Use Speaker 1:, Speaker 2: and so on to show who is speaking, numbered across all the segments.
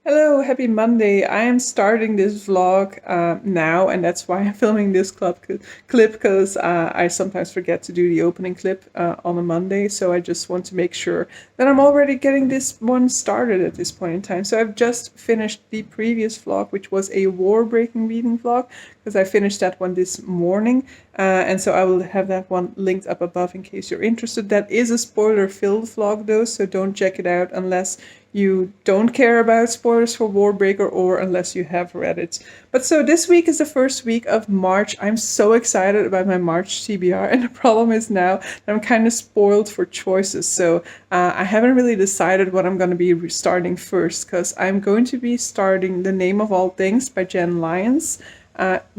Speaker 1: Hello, happy Monday. I am starting this vlog now, and that's why I'm filming this clip because I sometimes forget to do the opening clip on a Monday. So I just want to make sure that I'm already getting this one started at this point in time. So I've just finished the previous vlog, which was a war-breaking reading vlog, because I finished that one this morning. And so I will have that one linked up above in case you're interested. That is a spoiler-filled vlog though, so don't check it out unless you don't care about spoilers for Warbreaker or unless you have read it. But so this week is the first week of March. I'm so excited about my March TBR, and the problem is now that I'm kind of spoiled for choices. So I haven't really decided what I'm going to be starting first, because I'm going to be starting The Name of All Things by Jenn Lyons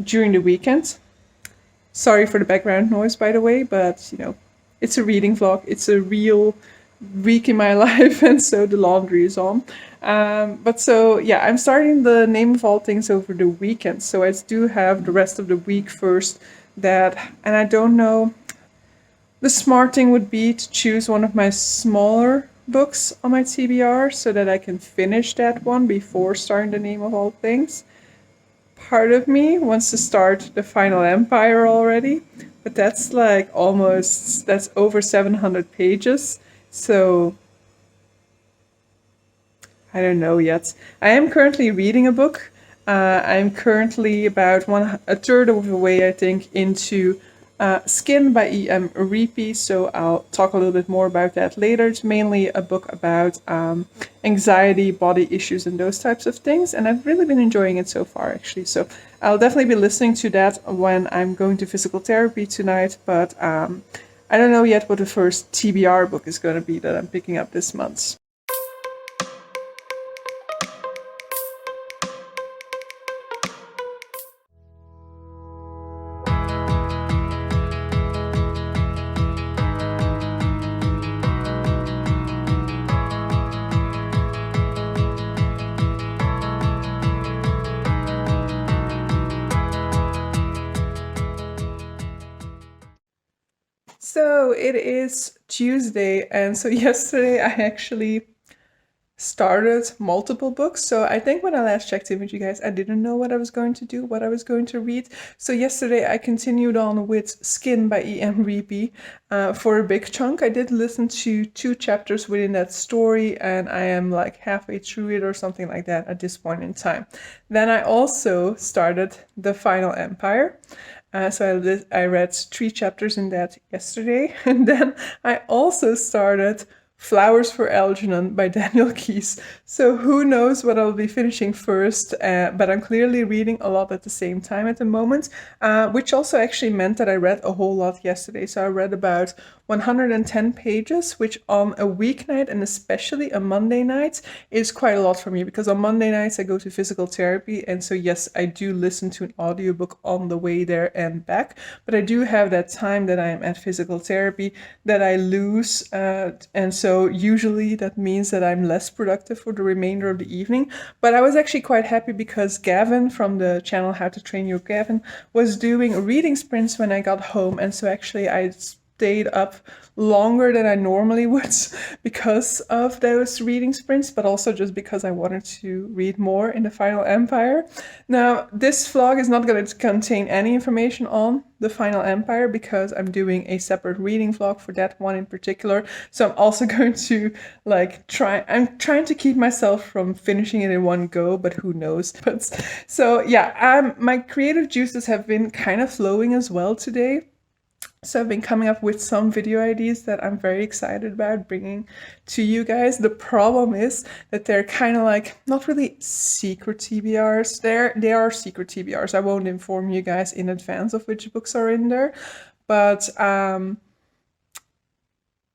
Speaker 1: during the weekend. Sorry for the background noise, by the way, but you know, it's a reading vlog. It's a real week in my life, and so the laundry is on. But so yeah, I'm starting The Name of All Things over the weekend, so I do have the rest of the week first. And I don't know. The smart thing would be to choose one of my smaller books on my TBR so that I can finish that one before starting The Name of All Things. Part of me wants to start The Final Empire already, but that's that's over 700 pages. So I don't know yet. I am currently reading a book. I'm currently about a third of the way, I think, into Skin by E.M. Reapy, so I'll talk a little bit more about that later. It's mainly a book about anxiety, body issues, and those types of things, and I've really been enjoying it so far, actually. So I'll definitely be listening to that when I'm going to physical therapy tonight, but I don't know yet what the first TBR book is going to be that I'm picking up this month. So it is Tuesday, and so yesterday I actually started multiple books. So I think when I last checked in with you guys, I didn't know what I was going to do, what I was going to read. So yesterday I continued on with Skin by E.M. Reapy for a big chunk. I did listen to 2 chapters within that story, and I am like halfway through it or something like that at this point in time. Then I also started The Final Empire. So I read 3 chapters in that yesterday, and then I also started Flowers for Algernon by Daniel Keyes. So who knows what I'll be finishing first, but I'm clearly reading a lot at the same time at the moment, which also actually meant that I read a whole lot yesterday. So I read about 110 pages, which on a weeknight and especially a Monday night is quite a lot for me, because on Monday nights I go to physical therapy, and so yes, I do listen to an audiobook on the way there and back, but I do have that time that I am at physical therapy that I lose, and so usually that means that I'm less productive for the remainder of the evening. But I was actually quite happy because Gavin from the channel How to Train Your Gavin was doing reading sprints when I got home, and so actually I stayed up longer than I normally would because of those reading sprints, but also just because I wanted to read more in The Final Empire. Now, this vlog is not going to contain any information on The Final Empire because I'm doing a separate reading vlog for that one in particular. So I'm also going to I'm trying to keep myself from finishing it in one go, but who knows. But so yeah, my creative juices have been kind of flowing as well today. So I've been coming up with some video ideas that I'm very excited about bringing to you guys. The problem is that they're kind of like not really secret TBRs. They are secret TBRs. I won't inform you guys in advance of which books are in there, but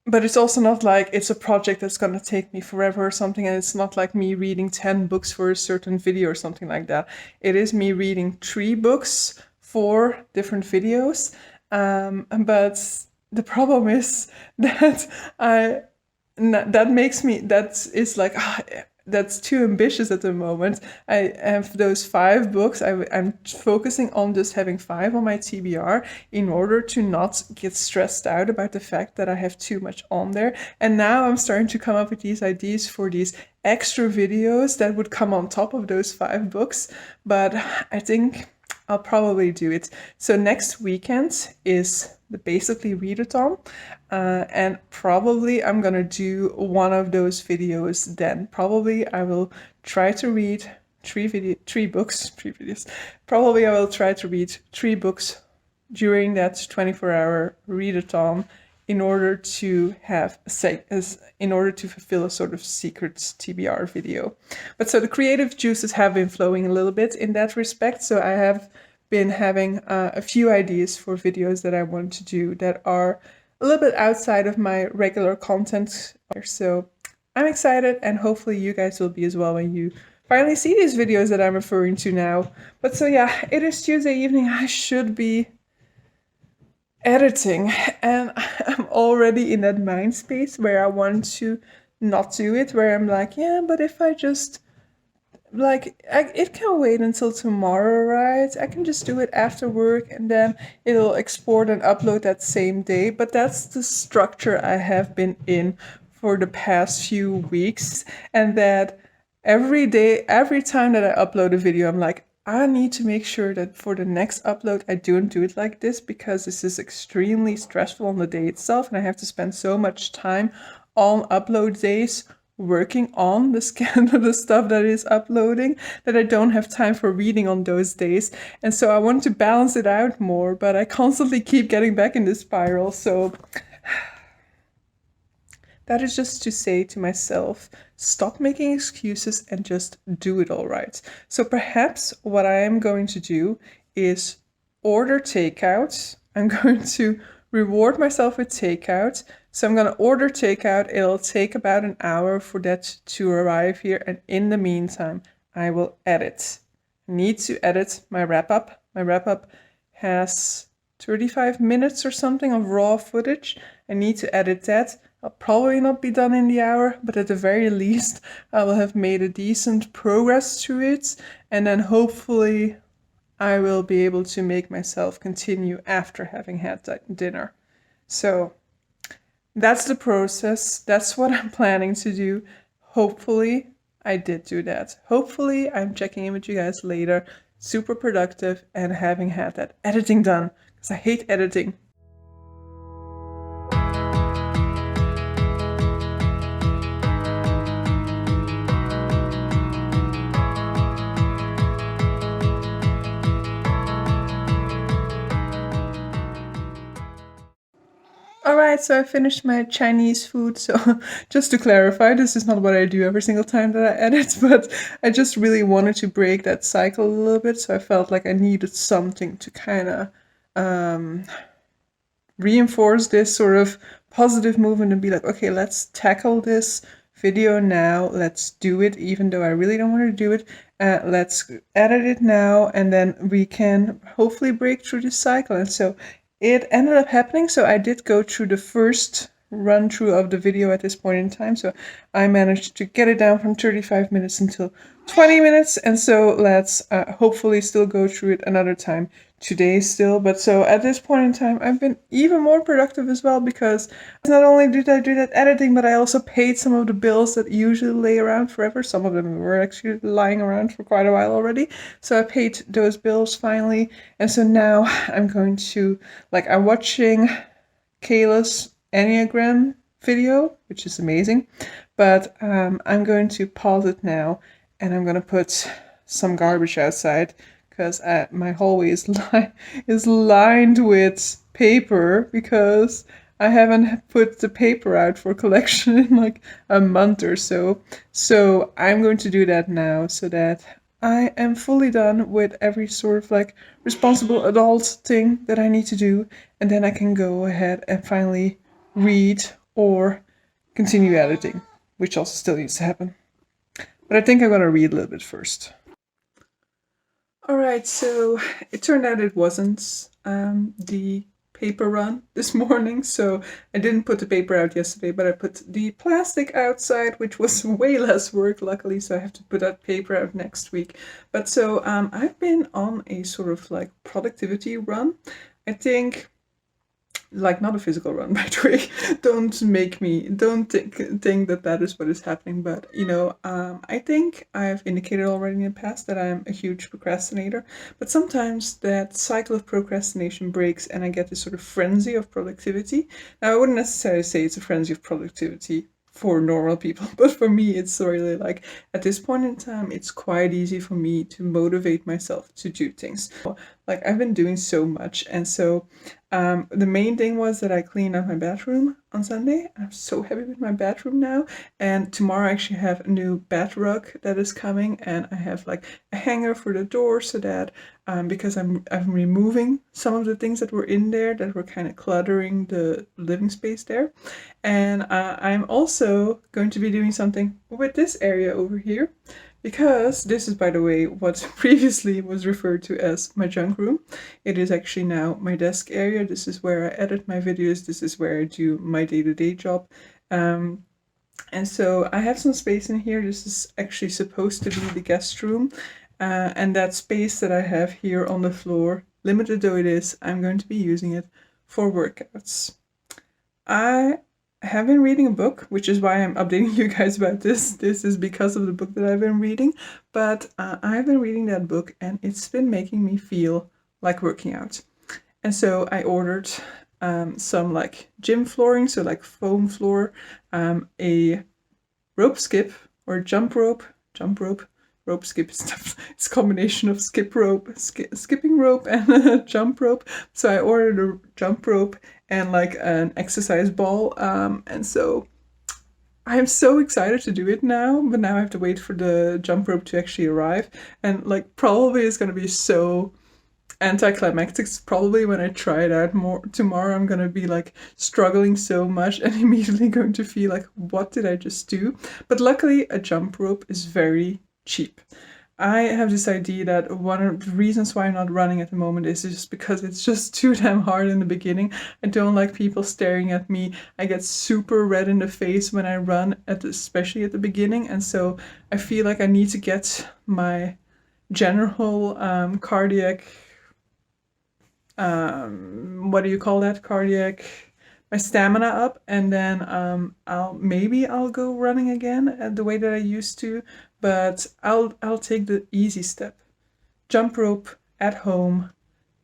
Speaker 1: it's also not like it's a project that's going to take me forever or something, and it's not like me reading 10 books for a certain video or something like that. It is me reading 3 books for different videos. But the problem is that that's too ambitious at the moment. I have those 5 books. I'm focusing on just having 5 on my TBR in order to not get stressed out about the fact that I have too much on there. And now I'm starting to come up with these ideas for these extra videos that would come on top of those 5 books, but I think I'll probably do it. So next weekend is the basically readathon, and probably I'm gonna do one of those videos then. Probably I will try to read 3 books, 3 videos. Probably I will try to read 3 books during that 24-hour readathon in order to have in order to fulfill a sort of secret TBR video. But so the creative juices have been flowing a little bit in that respect. So I have been having a few ideas for videos that I want to do that are a little bit outside of my regular content. So I'm excited, and hopefully you guys will be as well when you finally see these videos that I'm referring to now. But so yeah, it is Tuesday evening. I should be editing, and I'm already in that mind space where I want to not do it, where I'm like, yeah, but if I just it can wait until tomorrow, right? I can just do it after work and then it'll export and upload that same day. But that's the structure I have been in for the past few weeks, and that every day, every time that I upload a video, I'm like, I need to make sure that for the next upload, I don't do it like this, because this is extremely stressful on the day itself, and I have to spend so much time on upload days working on the stuff that is uploading, that I don't have time for reading on those days. And so I want to balance it out more, but I constantly keep getting back in this spiral. So that is just to say to myself, stop making excuses and just do it all right. So perhaps what I am going to do is order takeout. I'm going to reward myself with takeout. So I'm going to order takeout. It'll take about an hour for that to arrive here. And in the meantime, I will edit. I need to edit my wrap-up. My wrap-up has 35 minutes or something of raw footage. I need to edit that. I'll probably not be done in the hour, but at the very least, I will have made a decent progress to it. And then hopefully I will be able to make myself continue after having had that dinner. So that's the process. That's what I'm planning to do. Hopefully I did do that. Hopefully I'm checking in with you guys later, super productive, and having had that editing done, because I hate editing. Alright, so I finished my Chinese food. So just to clarify, this is not what I do every single time that I edit, but I just really wanted to break that cycle a little bit. So I felt like I needed something to kind of reinforce this sort of positive movement and be like, okay, let's tackle this video now. Let's do it, even though I really don't want to do it. Let's edit it now, and then we can hopefully break through this cycle. And so it ended up happening. So I did go through the first run through of the video at this point in time. So I managed to get it down from 35 minutes until 20 minutes. And so let's hopefully still go through it another time today still. But so at this point in time, I've been even more productive as well, because not only did I do that editing, but I also paid some of the bills that usually lay around forever. Some of them were actually lying around for quite a while already. So I paid those bills finally. And so now I'm going to, I'm watching Kayla's Enneagram video, which is amazing. But I'm going to pause it now, and I'm going to put some garbage outside, because my hallway is lined with paper, because I haven't put the paper out for collection in like a month or so. So I'm going to do that now, so that I am fully done with every sort of responsible adult thing that I need to do, and then I can go ahead and finally read or continue editing, which also still needs to happen. But I think I'm going to read a little bit first. Alright, so it turned out it wasn't the paper run this morning, so I didn't put the paper out yesterday, but I put the plastic outside, which was way less work, luckily, so I have to put that paper out next week. But so I've been on a sort of productivity run. I think like not a physical run, by the way. Don't think that that is what is happening. But I think I've indicated already in the past that I'm a huge procrastinator. But sometimes that cycle of procrastination breaks, and I get this sort of frenzy of productivity. Now, I wouldn't necessarily say it's a frenzy of productivity for normal people, but for me, it's really like at this point in time, it's quite easy for me to motivate myself to do things. Like I've been doing so much, and so the main thing was that I cleaned up my bathroom on Sunday. I'm so happy with my bathroom now. And tomorrow I actually have a new bed rug that is coming, and I have like a hanger for the door so that because I'm removing some of the things that were in there that were kind of cluttering the living space there. And I'm also going to be doing something with this area over here, because this is, by the way, what previously was referred to as my junk room. It is actually now my desk area. This is where I edit my videos. This is where I do my day-to-day job. And so I have some space in here. This is actually supposed to be the guest room. And that space that I have here on the floor, limited though it is, I'm going to be using it for workouts. I have been reading a book, which is why I'm updating you guys about this. This is because of the book that I've been reading. But I've been reading that book, and it's been making me feel like working out. And so I ordered some like gym flooring, so like foam floor, a rope skip or jump rope, rope skip is it's a combination of skipping rope and a jump rope. So I ordered a jump rope and like an exercise ball, and so I'm so excited to do it now, but now I have to wait for the jump rope to actually arrive, and like probably it's gonna be so anticlimactic. Probably when I try it out more tomorrow, I'm gonna be like struggling so much and immediately going to feel like, what did I just do? But luckily a jump rope is very cheap. I have this idea that one of the reasons why I'm not running at the moment is just because it's just too damn hard in the beginning. I don't like people staring at me. I get super red in the face when I run, especially at the beginning. And so I feel like I need to get my general cardiac, what do you call that? My stamina up, and then I'll go running again the way that I used to. But I'll take the easy step. Jump rope at home.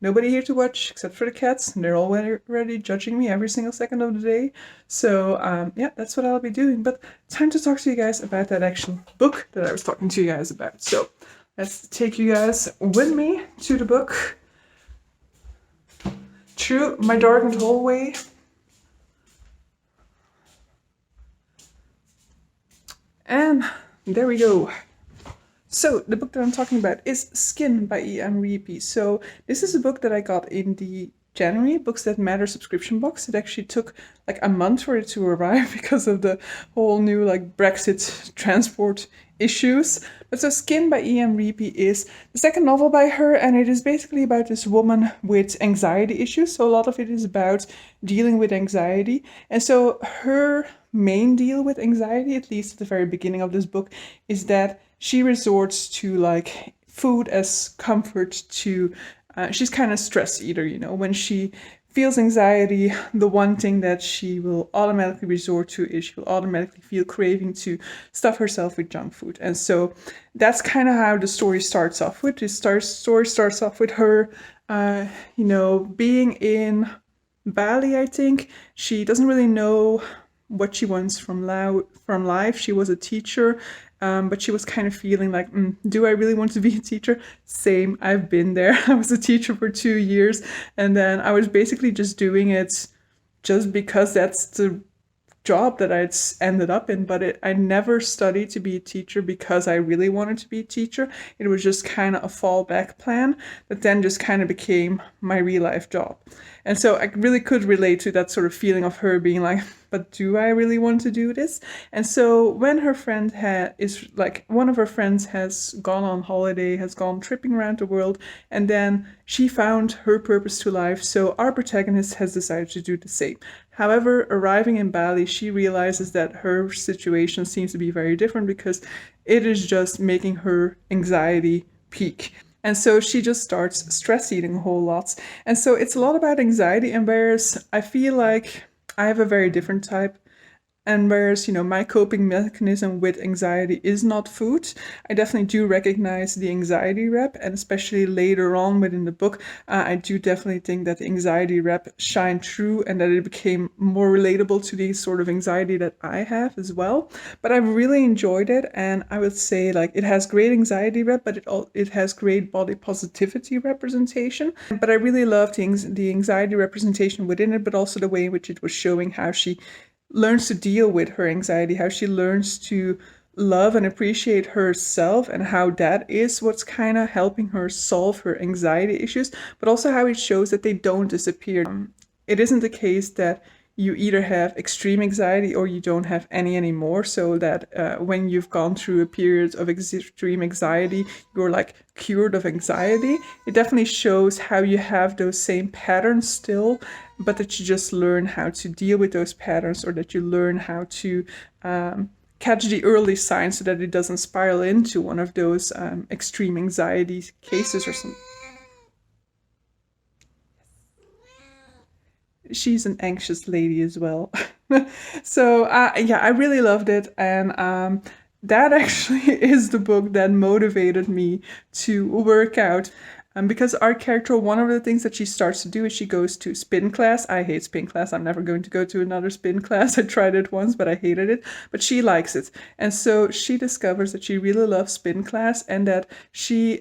Speaker 1: Nobody here to watch except for the cats, and they're already judging me every single second of the day. So yeah, that's what I'll be doing. But time to talk to you guys about that actual book that I was talking to you guys about. So let's take you guys with me to the book. Through my darkened hallway. And there we go. So the book that I'm talking about is Skin by E.M. Reapy. So this is a book that I got in the January Books That Matter subscription box. It actually took like a month for it to arrive because of the whole new like Brexit transport issues. But so Skin by E.M. Reapy is the second novel by her, and it is basically about this woman with anxiety issues. So a lot of it is about dealing with anxiety. And so her main deal with anxiety, at least at the very beginning of this book, is that she resorts to like food as comfort to she's kind of stress eater, when she feels anxiety, the one thing that she will automatically resort to is she will automatically feel craving to stuff herself with junk food. And so that's kind of how the story starts off with. Story starts off with her being in Bali, I think. She doesn't really know what she wants from life. She was a teacher, but she was kind of feeling like, do I really want to be a teacher? Same, I've been there. I was a teacher for 2 years, and then I was basically just doing it just because that's the job that I'd ended up in. But I never studied to be a teacher because I really wanted to be a teacher. It was just kind of a fallback plan that then just kind of became my real life job. And so I really could relate to that sort of feeling of her being like, but do I really want to do this? And so when her friend one of her friends has gone on holiday, has gone tripping around the world, and then she found her purpose to life. So our protagonist has decided to do the same. However, arriving in Bali, she realizes that her situation seems to be very different because it is just making her anxiety peak. And so she just starts stress eating a whole lot. And so it's a lot about anxiety, and whereas I feel like I have a very different type. And whereas, my coping mechanism with anxiety is not food, I definitely do recognize the anxiety rep. And especially later on within the book, I do definitely think that the anxiety rep shined through and that it became more relatable to the sort of anxiety that I have as well. But I've really enjoyed it. And I would say like it has great anxiety rep, but it has great body positivity representation. But I really loved the anxiety representation within it, but also the way in which it was showing how she learns to deal with her anxiety, how she learns to love and appreciate herself, and how that is what's kind of helping her solve her anxiety issues, but also how it shows that they don't disappear. It isn't the case that you either have extreme anxiety or you don't have any anymore, so that when you've gone through a period of extreme anxiety, you're like cured of anxiety. It definitely shows how you have those same patterns still, but that you just learn how to deal with those patterns, or that you learn how to catch the early signs so that it doesn't spiral into one of those extreme anxiety cases or something. She's an anxious lady as well. So yeah, I really loved it. And that actually is the book that motivated me to work out. Because our character, one of the things that she starts to do is she goes to spin class. I hate spin class. I'm never going to go to another spin class. I tried it once, but I hated it. But she likes it. And so she discovers that she really loves spin class, and that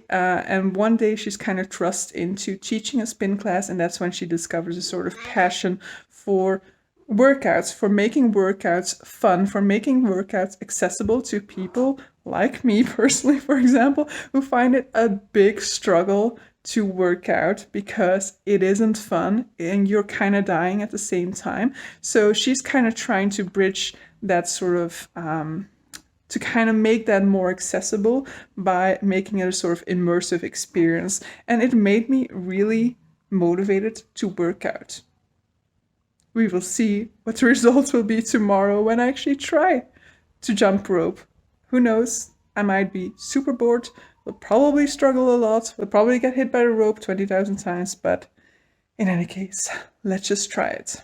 Speaker 1: and one day she's kind of thrust into teaching a spin class. And that's when she discovers a sort of passion for workouts, for making workouts fun, for making workouts accessible to people like me personally, for example, who find it a big struggle to work out because it isn't fun and you're kind of dying at the same time. So she's kind of trying to bridge that sort of to kind of make that more accessible by making it a sort of immersive experience. And it made me really motivated to work out. We will see what the results will be tomorrow when I actually try to jump rope. Who knows? I might be super bored, will probably struggle a lot, will probably get hit by the rope 20,000 times, but in any case, let's just try it.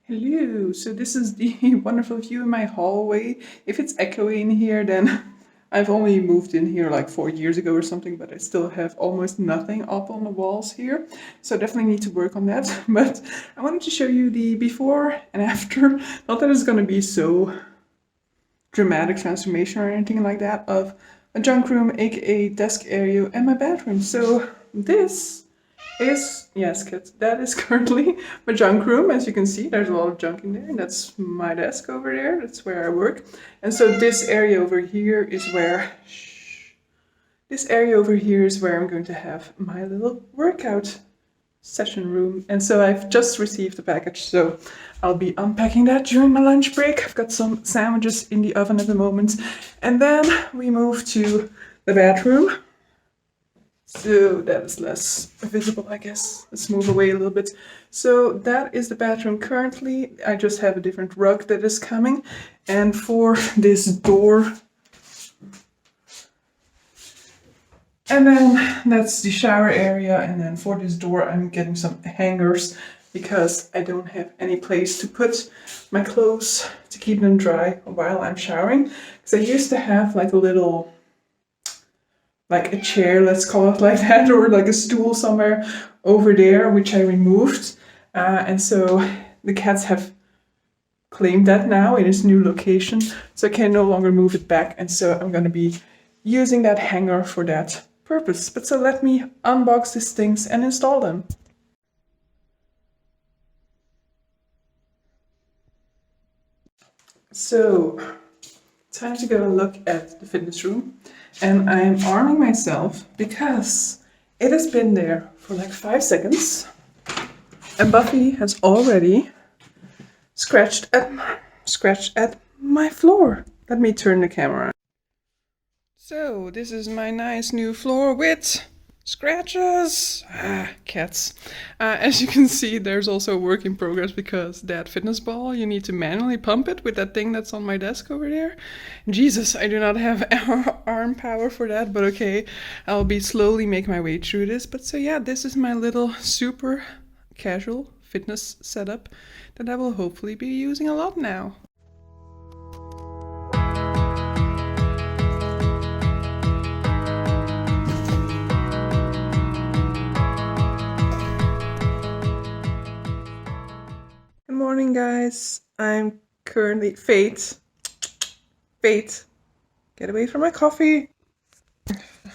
Speaker 1: Hello, so this is the wonderful view in my hallway. If it's echoey in here, then I've only moved in here like 4 years ago or something, but I still have almost nothing up on the walls here. So definitely need to work on that. But I wanted to show you the before and after. Not that it's going to be so dramatic transformation or anything like that, of a junk room, aka desk area, and my bathroom. So this is, yes kids, that is currently my junk room. As you can see, there's a lot of junk in there, and that's my desk over there. That's where I work. And so this area over here is where I'm going to have my little workout session room. And so I've just received the package, so I'll be unpacking that during my lunch break. I've got some sandwiches in the oven at the moment. And then we move to the bathroom. So that is less visible, I guess. Let's move away a little bit. So that is the bathroom currently. I just have a different rug that is coming. And for this door, and then that's the shower area. And then for this door, I'm getting some hangers because I don't have any place to put my clothes to keep them dry while I'm showering. Because I used to have like a little, like a chair, let's call it like that, or like a stool somewhere over there, which I removed. And so the cats have claimed that now in its new location. So I can no longer move it back. And so I'm going to be using that hanger for that purpose. But so let me unbox these things and install them. So, time to go and look at the fitness room. And I'm arming myself because it has been there for like 5 seconds. And Buffy has already scratched at my floor. Let me turn the camera on. So, this is my nice new floor with Scratches! Ah, cats. As you can see, there's also a work in progress because that fitness ball, you need to manually pump it with that thing that's on my desk over there. Jesus, I do not have arm power for that, but okay, I'll be slowly making my way through this. But so yeah, this is my little super casual fitness setup that I will hopefully be using a lot now. Good morning, guys. I'm currently Fate, get away from my coffee.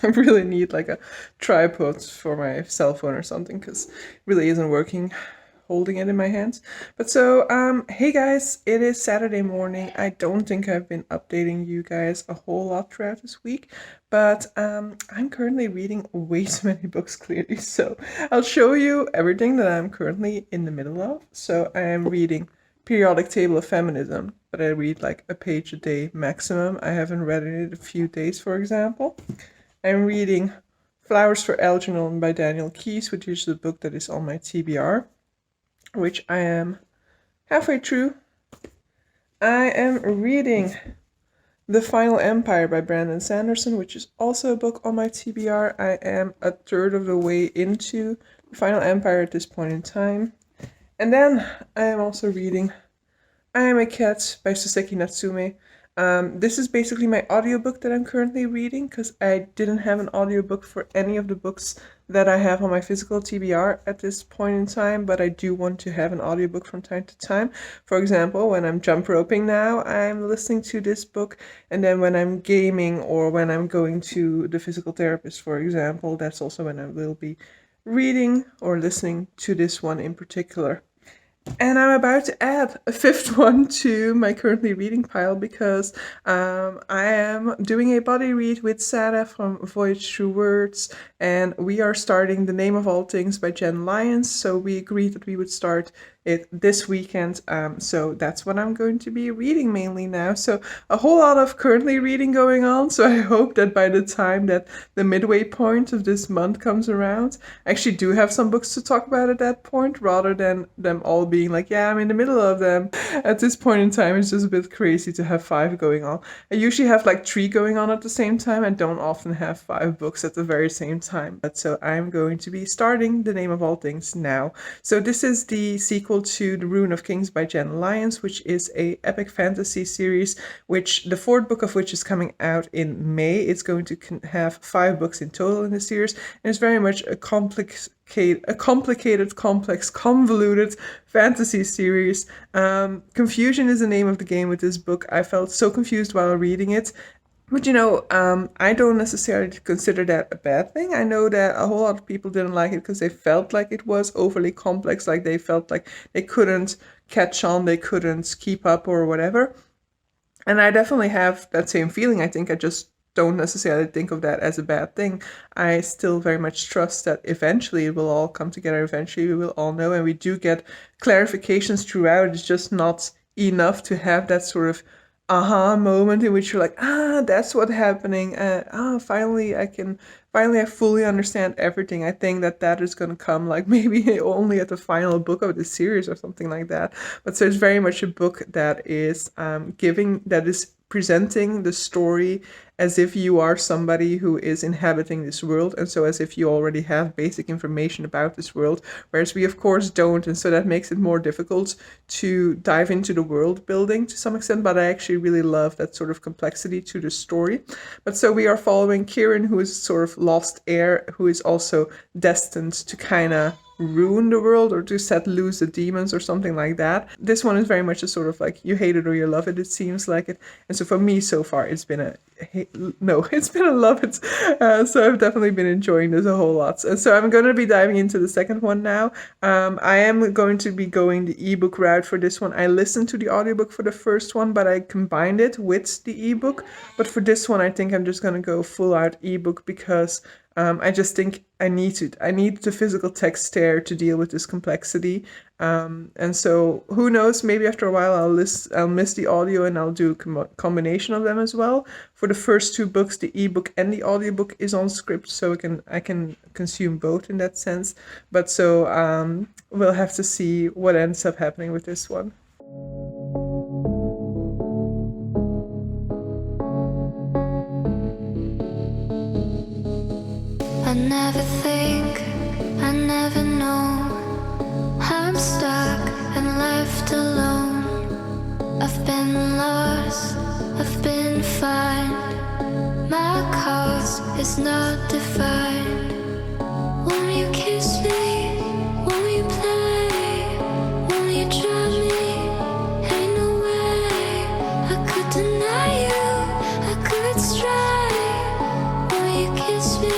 Speaker 1: I really need like a tripod for my cell phone or something because it really isn't working holding it in my hands. But so, hey guys, it is Saturday morning. I don't think I've been updating you guys a whole lot throughout this week, but I'm currently reading way too many books clearly. So I'll show you everything that I'm currently in the middle of. So I am reading Periodic Table of Feminism, but I read like a page a day maximum. I haven't read it in a few days, for example. I'm reading Flowers for Algernon by Daniel Keyes, which is the book that is on my TBR, which I am halfway through. I am reading The Final Empire by Brandon Sanderson, which is also a book on my TBR. I am a third of the way into The Final Empire at this point in time. And then I am also reading I Am a Cat by Soseki Natsume. This is basically my audiobook that I'm currently reading because I didn't have an audiobook for any of the books that I have on my physical TBR at this point in time, but I do want to have an audiobook from time to time. For example, when I'm jump roping now, I'm listening to this book, and then when I'm gaming or when I'm going to the physical therapist, for example, that's also when I will be reading or listening to this one in particular. And I'm about to add a fifth one to my currently reading pile because I am doing a body read with Sarah from Voyage Through Worlds, and we are starting The Name of All Things by Jenn Lyons. So we agreed that we would start it this weekend. So that's what I'm going to be reading mainly now. So a whole lot of currently reading going on. So I hope that by the time that the midway point of this month comes around, I actually do have some books to talk about at that point, rather than them all being like, yeah, I'm in the middle of them. At this point in time, it's just a bit crazy to have 5 going on. I usually have like 3 going on at the same time. I don't often have 5 books at the very same time. But so I'm going to be starting The Name of All Things now. So this is the sequel to The Rune of Kings by Jenn Lyons, which is a epic fantasy series, which the 4th book of which is coming out in May. It's going to have 5 books in total in the series, and it's very much a complicated, complex, convoluted fantasy series. Confusion is the name of the game with this book. I felt so confused while reading it. But I don't necessarily consider that a bad thing. I know that a whole lot of people didn't like it because they felt like it was overly complex, like they felt like they couldn't catch on, they couldn't keep up or whatever. And I definitely have that same feeling. I think I just don't necessarily think of that as a bad thing. I still very much trust that eventually it will all come together. Eventually we will all know, and we do get clarifications throughout. It's just not enough to have that sort of aha moment in which you're like, that's what's happening. Finally I fully understand everything. I think that is going to come like maybe only at the final book of the series or something like that. But so it's very much a book that is presenting the story as if you are somebody who is inhabiting this world, and so as if you already have basic information about this world, whereas we of course don't, and so that makes it more difficult to dive into the world building to some extent. But I actually really love that sort of complexity to the story. But so we are following Kieran, who is sort of lost heir, who is also destined to kind of ruin the world or to set loose the demons or something like that. This one is very much a sort of like you hate it or you love it, it seems like it. And so for me so far it's been a love it. So I've definitely been enjoying this a whole lot. And so I'm going to be diving into the second one now. I am going to be going the ebook route for this one. I listened to the audiobook for the first one, but I combined it with the ebook. But for this one I think I'm just going to go full out ebook because I just think I need the physical text there to deal with this complexity. And so who knows, maybe after a while I'll miss the audio and I'll do a combination of them as well. For the first two books, the ebook and the audiobook is on script, so I can consume both in that sense. But so we'll have to see what ends up happening with this one.
Speaker 2: I never think, I never know. I'm stuck and left alone. I've been lost, I've been found. My cause is not defined. Won't you kiss me? Won't you play? Won't you draw me? Ain't no way I could deny you, I could stray. Won't you kiss me?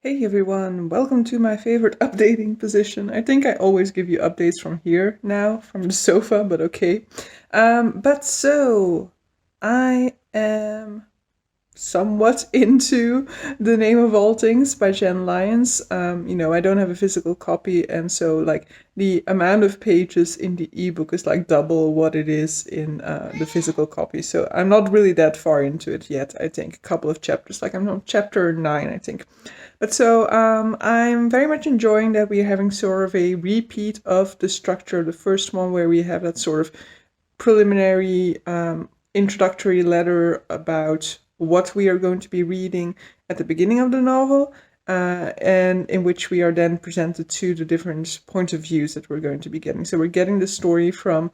Speaker 1: Hey everyone, welcome to my favorite updating position. I think I always give you updates from here now, from the sofa, but okay. But so, I am somewhat into The Name of All Things by Jenn Lyons. I don't have a physical copy, and so like the amount of pages in the ebook is like double what it is in the physical copy. So I'm not really that far into it yet, I think. A couple of chapters, like I'm on chapter 9, I think. But so I'm very much enjoying that we're having sort of a repeat of the structure of the first one, where we have that sort of preliminary introductory letter about what we are going to be reading at the beginning of the novel, and in which we are then presented to the different points of views that we're going to be getting. So we're getting the story from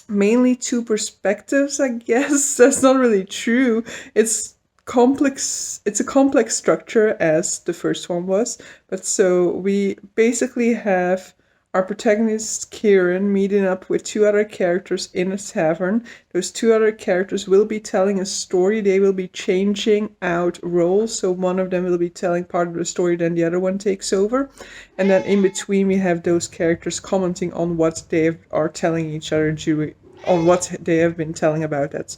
Speaker 1: mainly two perspectives, I guess. That's not really true. It's a complex structure, as the first one was, but so we basically have our protagonist Kieran meeting up with two other characters in a tavern. Those two other characters will be telling a story. They will be changing out roles, so one of them will be telling part of the story, then the other one takes over, and then in between we have those characters commenting on what they are telling each other, on what they have been telling about that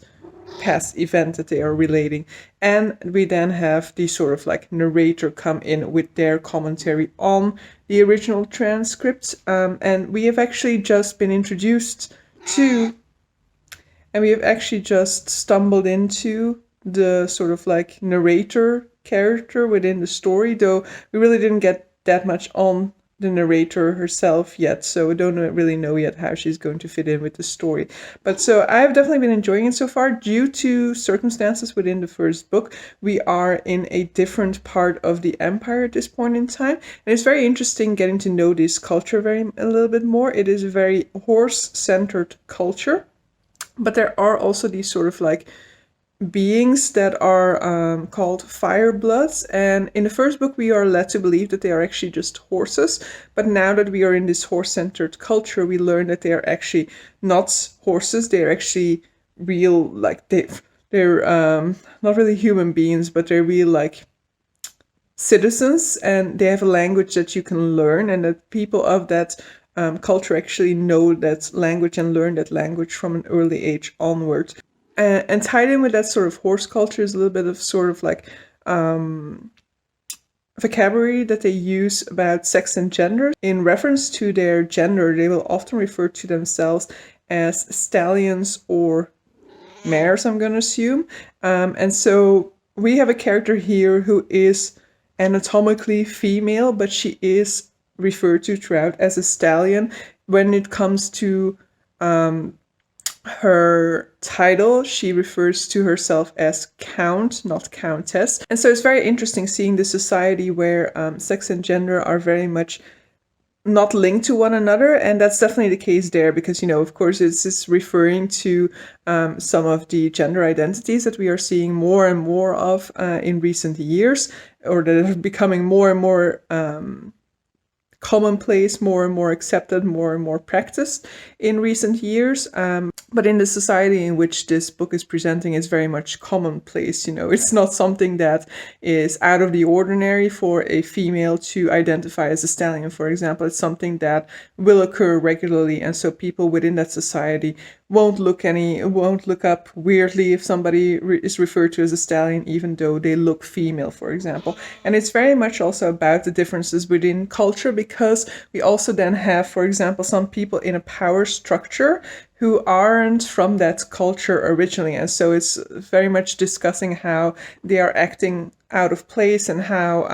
Speaker 1: past event that they are relating. And we then have the sort of like narrator come in with their commentary on the original transcript. And we have actually just been introduced to, and we have actually just stumbled into the sort of like narrator character within the story, though we really didn't get that much on the narrator herself yet, so we don't really know yet how she's going to fit in with the story. But so I've definitely been enjoying it so far. Due to circumstances within the first book, we are in a different part of the empire at this point in time, and it's very interesting getting to know this culture a little bit more. It is a very horse-centered culture, But there are also these sort of like beings that are called firebloods, and in the first book we are led to believe that they are actually just horses, but now that we are in this horse-centered culture, we learn that they are actually not horses. They're actually real, like they're not really human beings, but they're real like citizens, and they have a language that you can learn, and that people of that culture actually know that language and learn that language from an early age onward. And tied in with that sort of horse culture is a little bit of sort of like vocabulary that they use about sex and gender. In reference to their gender, they will often refer to themselves as stallions or mares, I'm going to assume. And so we have a character here who is anatomically female, but she is referred to throughout as a stallion. When it comes to her title, she refers to herself as count, not countess. And so it's very interesting seeing the society where sex and gender are very much not linked to one another, and that's definitely the case there, because of course it's referring to some of the gender identities that we are seeing more and more of in recent years, or that are becoming more and more commonplace, more and more accepted, more and more practiced in recent years. But in the society in which this book is presenting, is very much commonplace. It's not something that is out of the ordinary for a female to identify as a stallion, for example. It's something that will occur regularly, and so people within that society won't look up weirdly if somebody is referred to as a stallion, even though they look female, for example. And it's very much also about the differences within culture, because we also then have, for example, some people in a power structure who aren't from that culture originally. And so it's very much discussing how they are acting out of place, and how,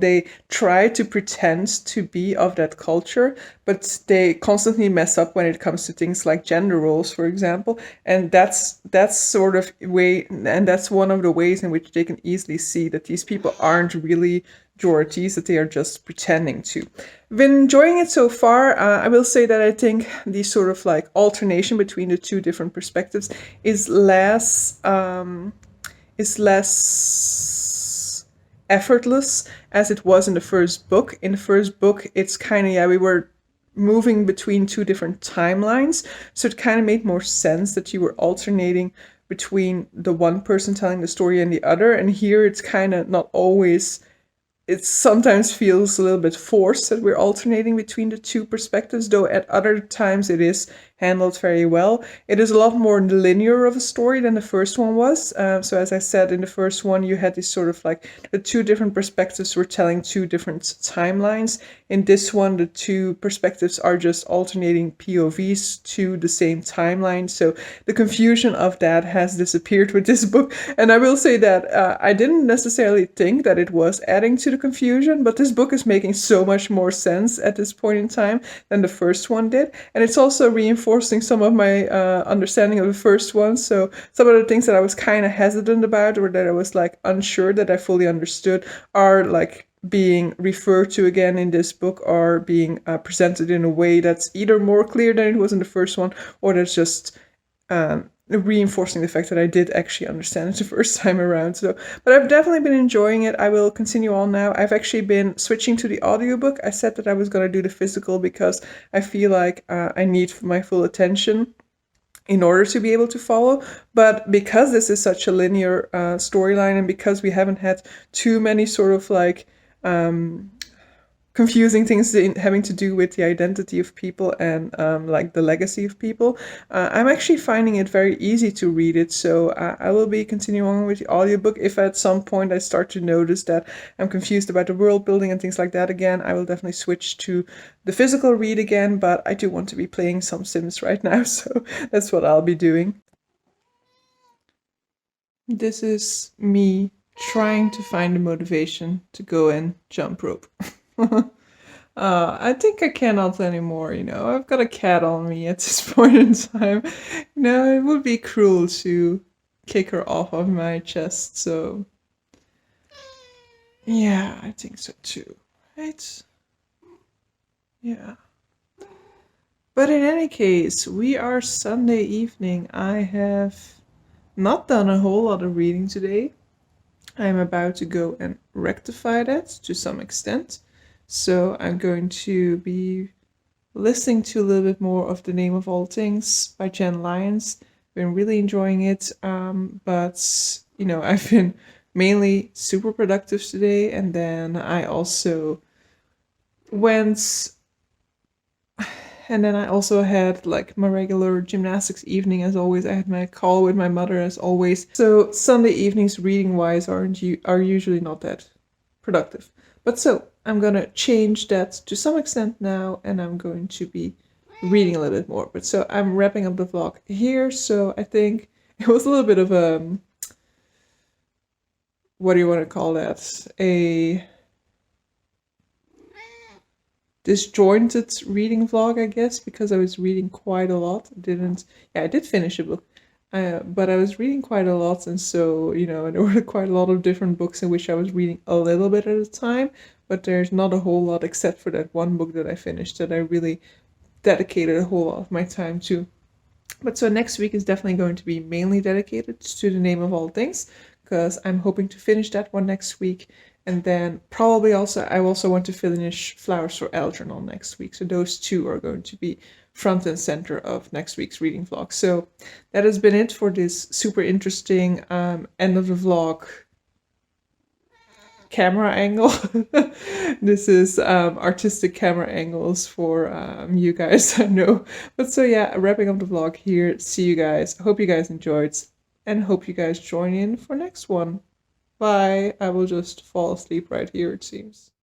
Speaker 1: they try to pretend to be of that culture, but they constantly mess up when it comes to things like gender roles, for example. And that's sort of way, and that's one of the ways in which they can easily see that these people aren't really Doherty's, that they are just pretending to. I've been enjoying it so far. I will say that I think the sort of like alternation between the two different perspectives is less effortless as it was in the first book. In the first book, it's kind of, we were moving between two different timelines, so it kind of made more sense that you were alternating between the one person telling the story and the other. And here it's kind of not always, it sometimes feels a little bit forced that we're alternating between the two perspectives, though at other times it is handled very well. It is a lot more linear of a story than the first one was. So as I said, in the first one, you had this sort of like the two different perspectives were telling two different timelines. In this one, the two perspectives are just alternating POVs to the same timeline. So the confusion of that has disappeared with this book. And I will say that I didn't necessarily think that it was adding to the confusion, but this book is making so much more sense at this point in time than the first one did. And it's also reinforcing some of my understanding of the first one. So some of the things that I was kind of hesitant about, or that I was like unsure that I fully understood, are like being referred to again in this book, are being presented in a way that's either more clear than it was in the first one, or that's just reinforcing the fact that I did actually understand it the first time around. So, but I've definitely been enjoying it. I will continue on now. I've actually been switching to the audiobook. I said that I was going to do the physical because I feel like I need my full attention in order to be able to follow. But because this is such a linear storyline, and because we haven't had too many sort of like confusing things having to do with the identity of people and like the legacy of people, I'm actually finding it very easy to read it. So I will be continuing on with the audiobook. If at some point I start to notice that I'm confused about the world building and things like that again, I will definitely switch to the physical read again. But I do want to be playing some Sims right now, so that's what I'll be doing. This is me trying to find the motivation to go and jump rope. I think I cannot anymore, I've got a cat on me at this point in time. It would be cruel to kick her off of my chest, so yeah, I think so too, right? Yeah. But in any case, we are Sunday evening. I have not done a whole lot of reading today. I'm about to go and rectify that to some extent. So I'm going to be listening to a little bit more of The Name of All Things by Jenn Lyons. Been really enjoying it, but I've been mainly super productive today, and then I also went and then I also had like my regular gymnastics evening as always. I had my call with my mother as always. So Sunday evenings reading wise are usually not that productive. But so I'm gonna change that to some extent now, and I'm going to be reading a little bit more. But so I'm wrapping up the vlog here. So I think it was a little bit of a what do you want to call that? A disjointed reading vlog, I guess, because I was reading quite a lot. I did finish a book, but I was reading quite a lot, and so, there were quite a lot of different books in which I was reading a little bit at a time, but there's not a whole lot except for that one book that I finished that I really dedicated a whole lot of my time to. But so next week is definitely going to be mainly dedicated to The Name of All Things, because I'm hoping to finish that one next week. And then probably I also want to finish Flowers for Algernon next week. So those two are going to be front and center of next week's reading vlog. So that has been it for this super interesting end of the vlog camera angle. This is artistic camera angles for you guys, I know. But so yeah, wrapping up the vlog here. See you guys. Hope you guys enjoyed, and hope you guys join in for next one. Bye. I will just fall asleep right here, it seems.